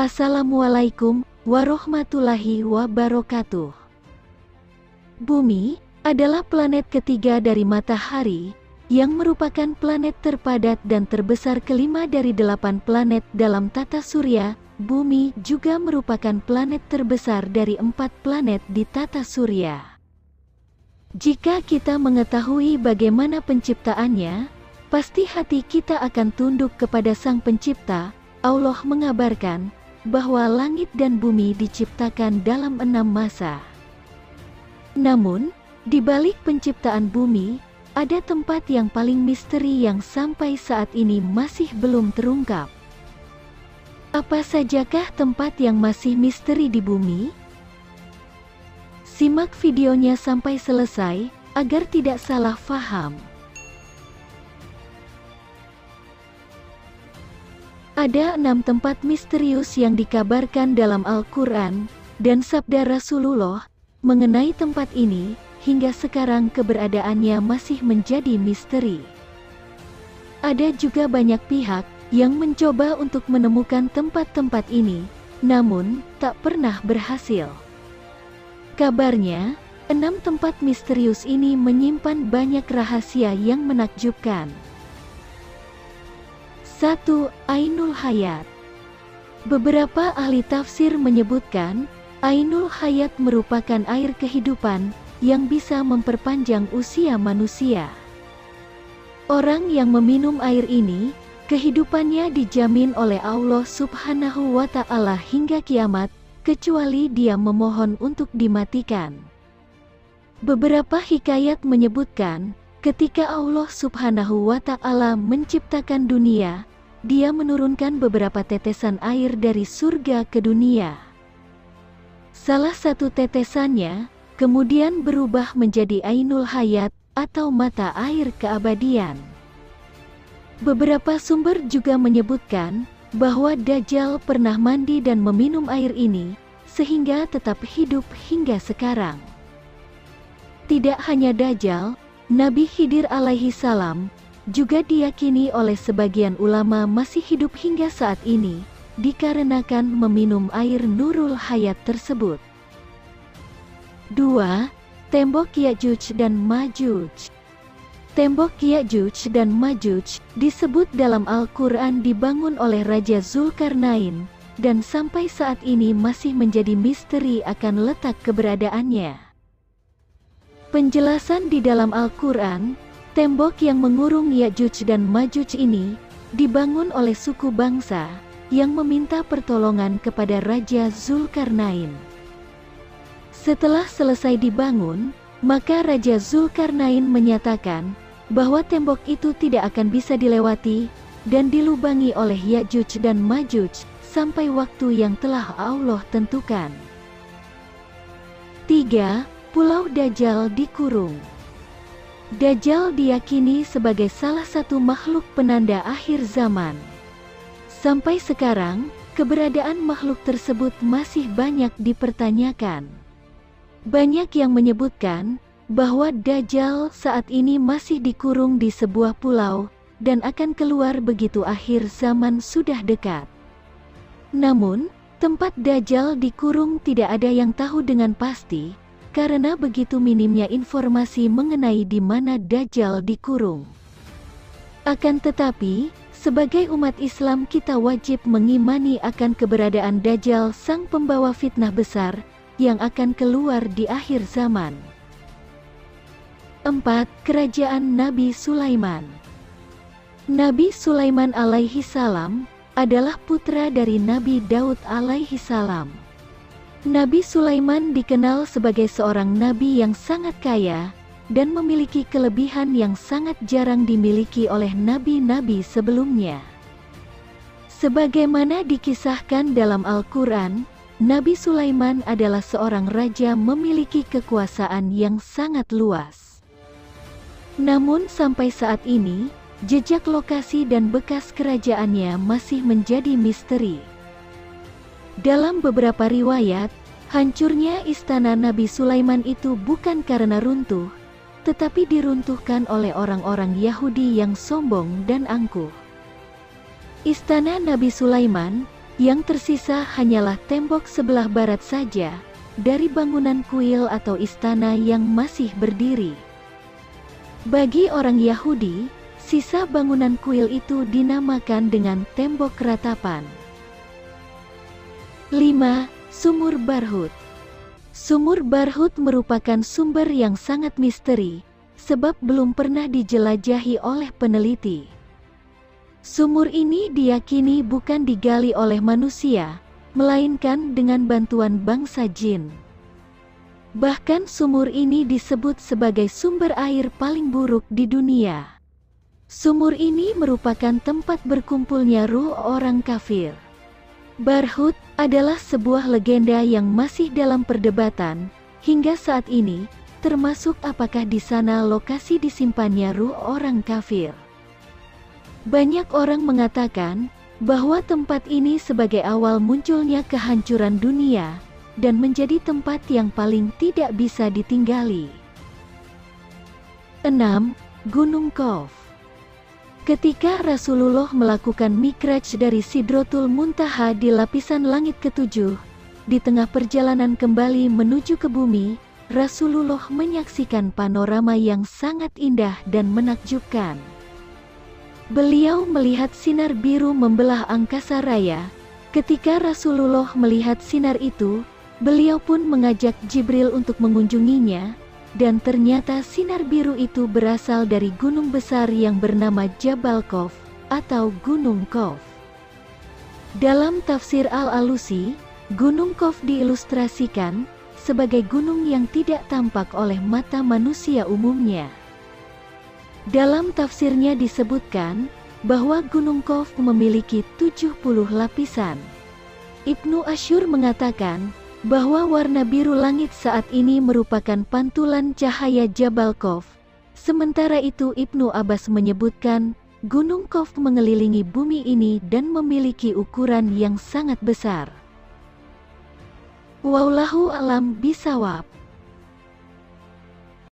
Assalamualaikum warahmatullahi wabarakatuh. Bumi adalah planet ketiga dari Matahari, yang merupakan planet terpadat dan terbesar kelima dari 8 planet dalam tata surya. Bumi juga merupakan planet terbesar dari 4 planet di tata surya. Jika kita mengetahui bagaimana penciptaannya, pasti hati kita akan tunduk kepada Sang Pencipta. Allah mengabarkan bahwa langit dan bumi diciptakan dalam 6 masa. Namun, di balik penciptaan bumi, ada tempat yang paling misteri yang sampai saat ini masih belum terungkap. Apa sajakah tempat yang masih misteri di bumi? Simak videonya sampai selesai, agar tidak salah faham. Ada 6 tempat misterius yang dikabarkan dalam Al-Quran dan Sabda Rasulullah mengenai tempat ini. Hingga sekarang keberadaannya masih menjadi misteri. Ada juga banyak pihak yang mencoba untuk menemukan tempat-tempat ini, namun tak pernah berhasil. Kabarnya, 6 tempat misterius ini menyimpan banyak rahasia yang menakjubkan. 1. Ainul Hayat. Beberapa ahli tafsir menyebutkan, Ainul Hayat merupakan air kehidupan yang bisa memperpanjang usia manusia. Orang yang meminum air ini, kehidupannya dijamin oleh Allah Subhanahu wa Ta'ala hingga kiamat, kecuali dia memohon untuk dimatikan. Beberapa hikayat menyebutkan, ketika Allah Subhanahu wa Ta'ala menciptakan dunia, Dia menurunkan beberapa tetesan air dari surga ke dunia. Salah satu tetesannya kemudian berubah menjadi Ainul Hayat atau mata air keabadian. Beberapa sumber juga menyebutkan bahwa Dajjal pernah mandi dan meminum air ini, sehingga tetap hidup hingga sekarang. Tidak hanya Dajjal, Nabi Khidir alaihi salam juga diyakini oleh sebagian ulama masih hidup hingga saat ini, dikarenakan meminum air Nurul Hayat tersebut. 2. Tembok Ya'juj dan Ma'juj. Tembok Ya'juj dan Ma'juj disebut dalam Al-Quran dibangun oleh Raja Zulkarnain, dan sampai saat ini masih menjadi misteri akan letak keberadaannya. Penjelasan di dalam Al-Quran, tembok yang mengurung Ya'juj dan Ma'juj ini dibangun oleh suku bangsa yang meminta pertolongan kepada Raja Zulkarnain. Setelah selesai dibangun, maka Raja Zulkarnain menyatakan bahwa tembok itu tidak akan bisa dilewati dan dilubangi oleh Ya'juj dan Ma'juj sampai waktu yang telah Allah tentukan. 3. Pulau Dajjal dikurung. Dajjal diyakini sebagai salah satu makhluk penanda akhir zaman. Sampai sekarang, keberadaan makhluk tersebut masih banyak dipertanyakan. Banyak yang menyebutkan bahwa Dajjal saat ini masih dikurung di sebuah pulau dan akan keluar begitu akhir zaman sudah dekat. Namun, tempat Dajjal dikurung tidak ada yang tahu dengan pasti, karena begitu minimnya informasi mengenai di mana Dajjal dikurung. Akan tetapi, sebagai umat Islam kita wajib mengimani akan keberadaan Dajjal, sang pembawa fitnah besar yang akan keluar di akhir zaman. 4. Kerajaan Nabi Sulaiman. Nabi Sulaiman alaihi salam adalah putra dari Nabi Daud alaihi salam. Nabi Sulaiman dikenal sebagai seorang nabi yang sangat kaya dan memiliki kelebihan yang sangat jarang dimiliki oleh nabi-nabi sebelumnya. Sebagaimana dikisahkan dalam Al-Quran, Nabi Sulaiman adalah seorang raja memiliki kekuasaan yang sangat luas. Namun sampai saat ini, jejak lokasi dan bekas kerajaannya masih menjadi misteri. Dalam beberapa riwayat, hancurnya istana Nabi Sulaiman itu bukan karena runtuh, tetapi diruntuhkan oleh orang-orang Yahudi yang sombong dan angkuh. Istana Nabi Sulaiman Yang tersisa hanyalah tembok sebelah barat saja dari bangunan kuil atau istana yang masih berdiri. Bagi orang Yahudi, sisa bangunan kuil itu dinamakan dengan tembok ratapan. 5. Sumur Barhut. Sumur Barhut merupakan sumber yang sangat misteri, sebab belum pernah dijelajahi oleh peneliti. Sumur ini diyakini bukan digali oleh manusia, melainkan dengan bantuan bangsa jin. Bahkan sumur ini disebut sebagai sumber air paling buruk di dunia. Sumur ini merupakan tempat berkumpulnya ruh orang kafir. Barhut adalah sebuah legenda yang masih dalam perdebatan hingga saat ini, termasuk apakah di sana lokasi disimpannya ruh orang kafir. Banyak orang mengatakan bahwa tempat ini sebagai awal munculnya kehancuran dunia dan menjadi tempat yang paling tidak bisa ditinggali. 6. Gunung Qaf. Ketika Rasulullah melakukan mikraj dari Sidratul Muntaha di lapisan langit ketujuh, di tengah perjalanan kembali menuju ke bumi, Rasulullah menyaksikan panorama yang sangat indah dan menakjubkan. Beliau melihat sinar biru membelah angkasa raya. Ketika Rasulullah melihat sinar itu, beliau pun mengajak Jibril untuk mengunjunginya, dan ternyata sinar biru itu berasal dari gunung besar yang bernama Jabal Qaf atau Gunung Qaf. Dalam tafsir Al-Alusi, Gunung Qaf diilustrasikan sebagai gunung yang tidak tampak oleh mata manusia umumnya. Dalam tafsirnya disebutkan bahwa Gunung Qaf memiliki 70 lapisan. Ibnu Asyur mengatakan bahwa warna biru langit saat ini merupakan pantulan cahaya Jabal Qaf. Sementara itu Ibnu Abbas menyebutkan Gunung Qaf mengelilingi bumi ini dan memiliki ukuran yang sangat besar. Wallahu a'lam bishawab.